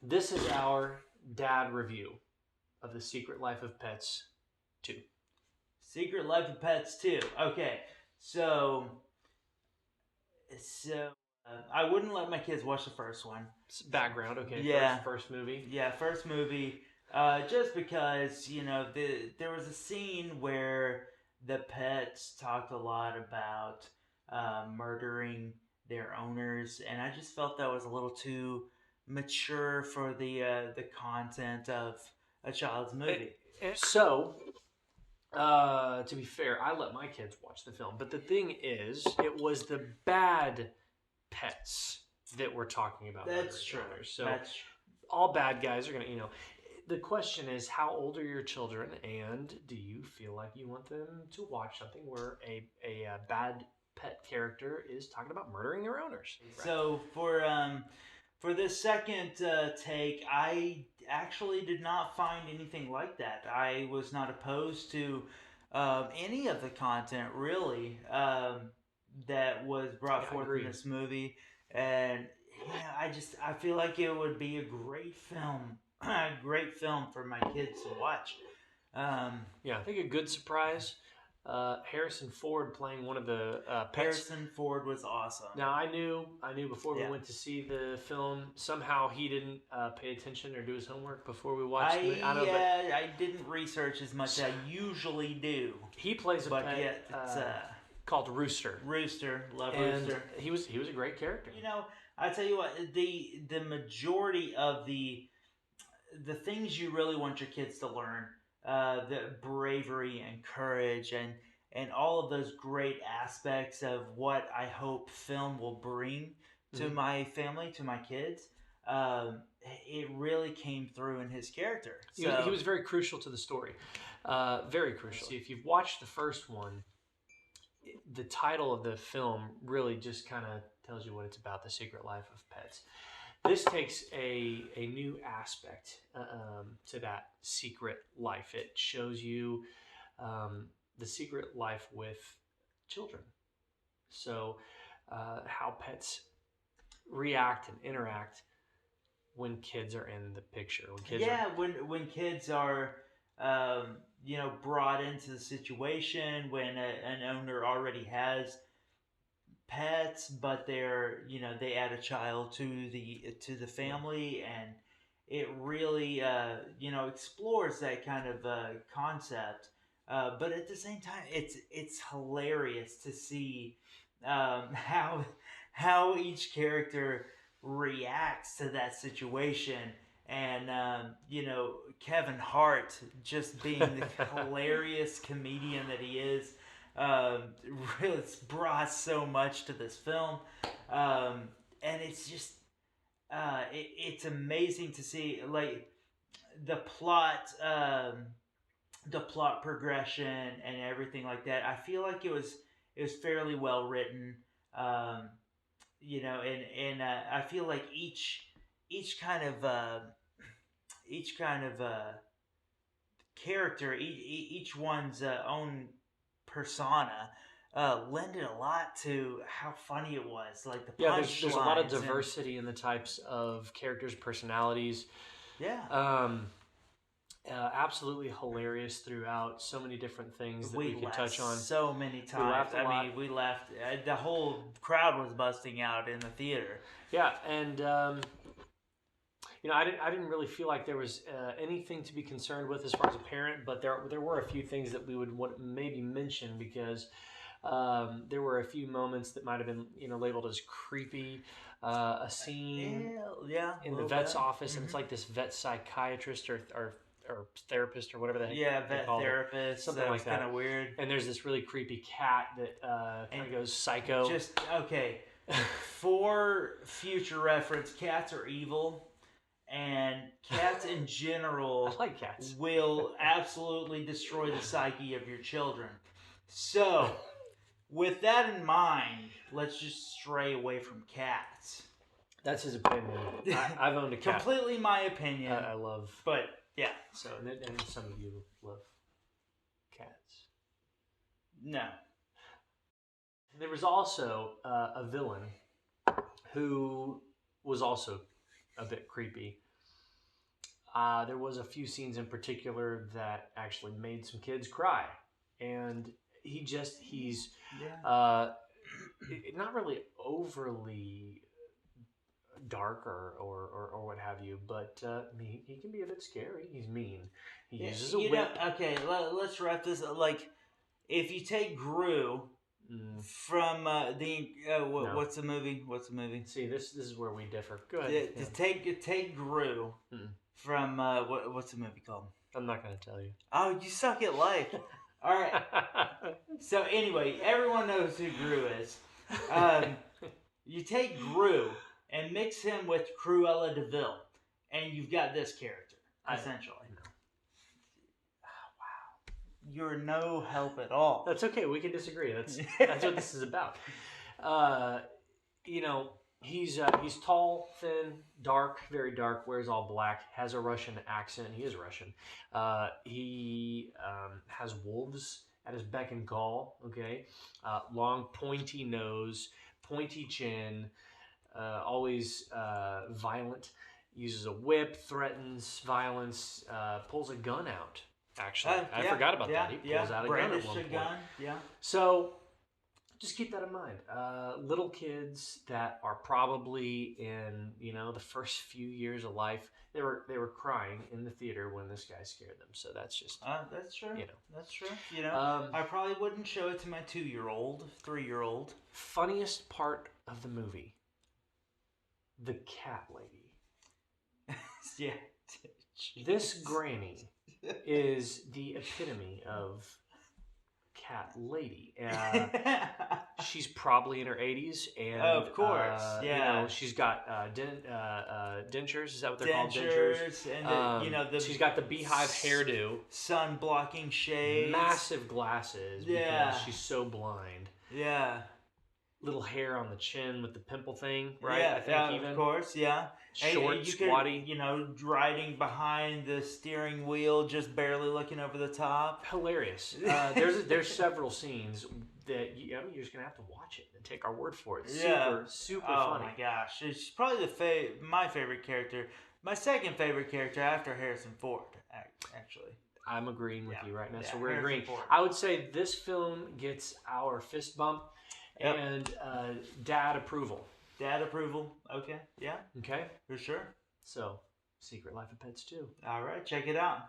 This is our dad review of The Secret Life of Pets 2. Secret Life of Pets 2. Okay, so so I wouldn't let my kids watch the first one. Background, okay, Yeah, first movie. yeah, first movie. Just because there was a scene where the pets talked a lot about murdering their owners, and I just felt that was a little too mature for the content of a child's movie. So, to be fair, I let my kids watch the film, but the thing is, it was the bad pets that we're talking about. That's true. So, That's true. all bad guys are going to, the question is, how old are your children, and do you feel like you want them to watch something where a bad pet character is talking about murdering their owners? So for this second take, I actually did not find anything like that. I was not opposed to any of the content really that was brought forth in this movie, and I feel like it would be a great film, a great film for my kids to watch. I think a good surprise. Harrison Ford playing one of the pets. Harrison Ford was awesome. Now I knew before we went to see the film. Somehow he didn't pay attention or do his homework before we watched it. I didn't research as much as I usually do. He plays a pet called Rooster. Rooster, love Rooster. He was a great character. I tell you what, the majority of the things you really want your kids to learn, the bravery and courage and all of those great aspects of what I hope film will bring to my family, to my kids. It really came through in his character. So, he was very crucial to the story. Very crucial. See, if you've watched the first one, the title of the film really just kind of tells you what it's about, The Secret Life of Pets. This takes a new aspect to that secret life. It shows you the secret life with children. So how pets react and interact when kids are in the picture. When kids are brought into the situation, when an owner already has pets, but they add a child to the family, and it really explores that kind of concept. But at the same time, it's hilarious to see how each character reacts to that situation. And Kevin Hart just being the hilarious comedian that he is, really brought so much to this film, and it's just it's amazing to see, like, the plot, the plot progression and everything like that. I feel like it was fairly well written, and I feel like each kind of character, each one's own persona lended a lot to how funny it was. Like the there's a lot of diversity in the types of characters, personalities. Absolutely hilarious throughout. So many different things that we could touch on. So many times. We laughed. The whole crowd was busting out in the theater. Yeah, and I didn't really feel like there was anything to be concerned with as far as a parent, but there were a few things that we would want maybe mention, because there were a few moments that might have been labeled as creepy. A scene in the vet's office, and it's like this vet psychiatrist or therapist or whatever the heck. Vet therapist, something like that. Kind of weird. And there's this really creepy cat that kind of goes psycho. Just okay. For future reference, cats are evil. And cats in general I like cats. Will absolutely destroy the psyche of your children. So, with that in mind, let's just stray away from cats. That's his opinion. I've owned a cat. Completely my opinion. I love. But, yeah. So, and some of you love cats. No. There was also a villain who was also a bit creepy. there was a few scenes in particular that actually made some kids cry, and he's not really overly dark or what have you, but he can be a bit scary. He's mean. He uses a whip. Okay, let's wrap this up. Like, if you take Gru from No. what's the movie? What's the movie? See, this is where we differ. Go ahead. To take Gru from what's the movie called? I'm not going to tell you. Oh, you suck at life. All right. So anyway, everyone knows who Gru is. You take Gru and mix him with Cruella de Vil, and you've got this character essentially. Wow, you're no help at all. That's okay. We can disagree. That's what this is about. He's tall, thin, dark, very dark. Wears all black. Has a Russian accent. He is Russian. He has wolves at his beck and call. Okay, long, pointy nose, pointy chin. Always violent. Uses a whip. Threatens violence. Pulls a gun out. Actually, I forgot about that. He pulls out a gun at one point. Yeah. So just keep that in mind. Little kids that are probably in the first few years of life, they were crying in the theater when this guy scared them. So that's just that's true. That's true. I probably wouldn't show it to my 2-year-old, 3-year-old. Funniest part of the movie, the cat lady. Yeah. This granny is the epitome of cat lady. She's probably in her 80s, and of course, she's got dentures. Is that what they're called? Dentures, and she's got the beehive hairdo, sun blocking shades, massive glasses. Because she's so blind. Yeah. Little hair on the chin with the pimple thing, right? Yeah, I think of course, yeah. Short, squatty. Riding behind the steering wheel, just barely looking over the top. Hilarious. There's several scenes that you're just gonna have to watch it and take our word for it. Super funny. Oh my gosh, it's probably my favorite character. My second favorite character after Harrison Ford, actually. I'm agreeing with you right now, so we're Harrison agreeing. Ford. I would say this film gets our fist bump and dad approval. Dad approval. Okay. Yeah. Okay. For sure. So, Secret Life of Pets 2. All right. Check it out.